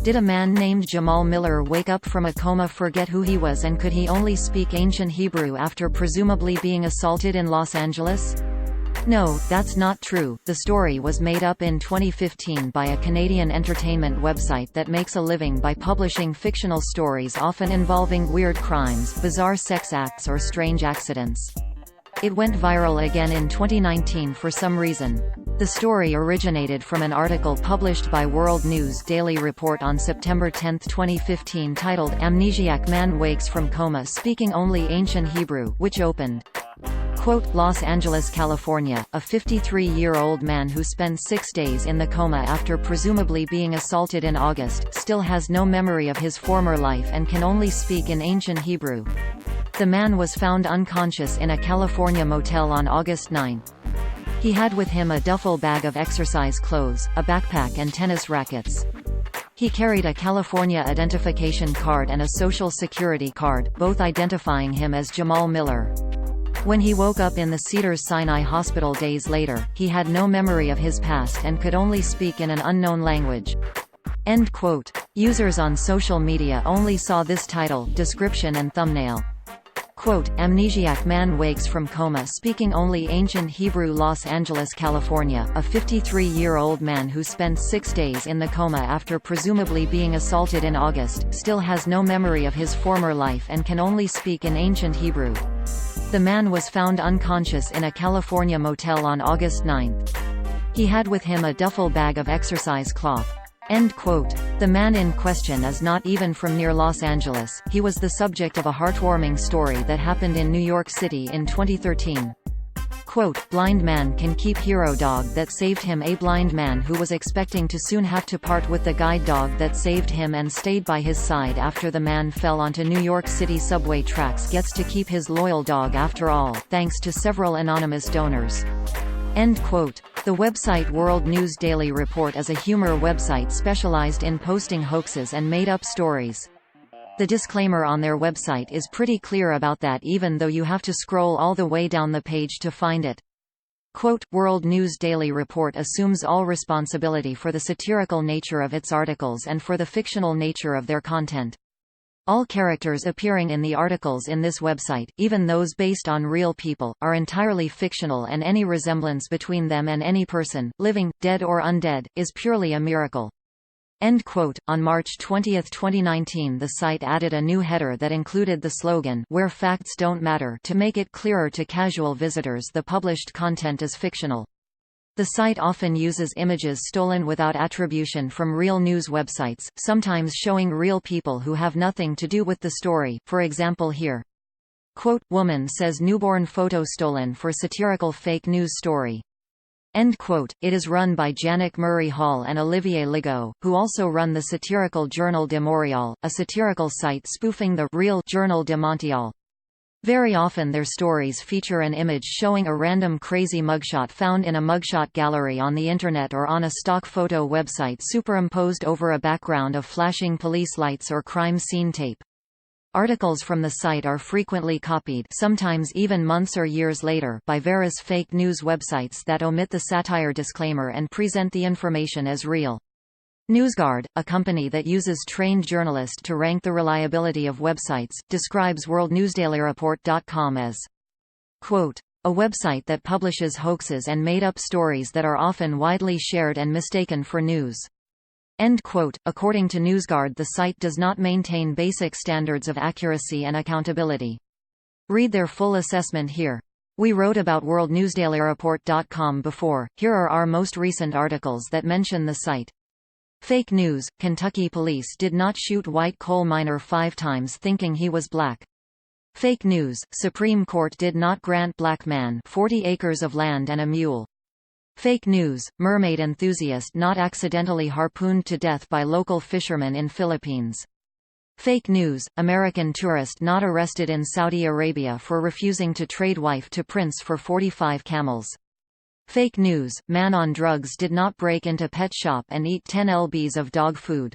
Did a man named Jamal Miller wake up from a coma, forget who he was, and could he only speak ancient Hebrew after presumably being assaulted in Los Angeles? No, that's not true. The story was made up in 2015 by a Canadian entertainment website that makes a living by publishing fictional stories often involving weird crimes, bizarre sex acts or strange accidents. It went viral again in 2019 for some reason. The story originated from an article published by World News Daily Report on September 10, 2015 titled "Amnesiac Man Wakes from Coma Speaking Only Ancient Hebrew," which opened, quote, "Los Angeles, California, a 53-year-old man who spent 6 days in the coma after presumably being assaulted in August, still has no memory of his former life and can only speak in ancient Hebrew. The man was found unconscious in a California motel on August 9. He had with him a duffel bag of exercise clothes, a backpack and tennis rackets. He carried a California identification card and a Social Security card, both identifying him as Jamal Miller. When he woke up in the Cedars-Sinai hospital days later, he had no memory of his past and could only speak in an unknown language." End quote. Users on social media only saw this title, description and thumbnail. Quote, "Amnesiac man wakes from coma speaking only ancient Hebrew." Los Angeles, California, a 53-year-old man who spent 6 days in the coma after presumably being assaulted in August, still has no memory of his former life and can only speak in ancient Hebrew. The man was found unconscious in a California motel on August 9. He had with him a duffel bag of exercise cloth. End quote. The man in question is not even from near Los Angeles. He was the subject of a heartwarming story that happened in New York City in 2013. Quote, "Blind man can keep hero dog that saved him." A blind man who was expecting to soon have to part with the guide dog that saved him and stayed by his side after the man fell onto New York City subway tracks gets to keep his loyal dog after all, thanks to several anonymous donors. End quote. The website World News Daily Report is a humor website specialized in posting hoaxes and made-up stories. The disclaimer on their website is pretty clear about that, even though you have to scroll all the way down the page to find it. Quote, "World News Daily Report assumes all responsibility for the satirical nature of its articles and for the fictional nature of their content. All characters appearing in the articles in this website, even those based on real people, are entirely fictional, and any resemblance between them and any person, living, dead or undead, is purely a miracle." End quote. On March 20, 2019, the site added a new header that included the slogan, "Where facts don't matter," to make it clearer to casual visitors the published content is fictional. The site often uses images stolen without attribution from real news websites, sometimes showing real people who have nothing to do with the story, for example here. Quote, "Woman says newborn photo stolen for satirical fake news story." End quote. It is run by Janek Murray Hall and Olivier Legault, who also run the satirical Journal de Montréal, a satirical site spoofing the real Journal de Montréal. Very often their stories feature an image showing a random crazy mugshot found in a mugshot gallery on the internet or on a stock photo website superimposed over a background of flashing police lights or crime scene tape. Articles from the site are frequently copied, sometimes even months or years later, by various fake news websites that omit the satire disclaimer and present the information as real. NewsGuard, a company that uses trained journalists to rank the reliability of websites, describes WorldNewsDailyReport.com as, quote, "A website that publishes hoaxes and made-up stories that are often widely shared and mistaken for news." End quote. According to NewsGuard, the site does not maintain basic standards of accuracy and accountability. Read their full assessment here. We wrote about WorldNewsDailyReport.com before. Here are our most recent articles that mention the site. Fake news: Kentucky police did not shoot white coal miner 5 times thinking he was black. Fake news: Supreme Court did not grant black man 40 acres of land and a mule. Fake news: mermaid enthusiast not accidentally harpooned to death by local fishermen in Philippines. Fake news: American tourist not arrested in Saudi Arabia for refusing to trade wife to prince for 45 camels. Fake news: man on drugs did not break into pet shop and eat 10 lbs of dog food.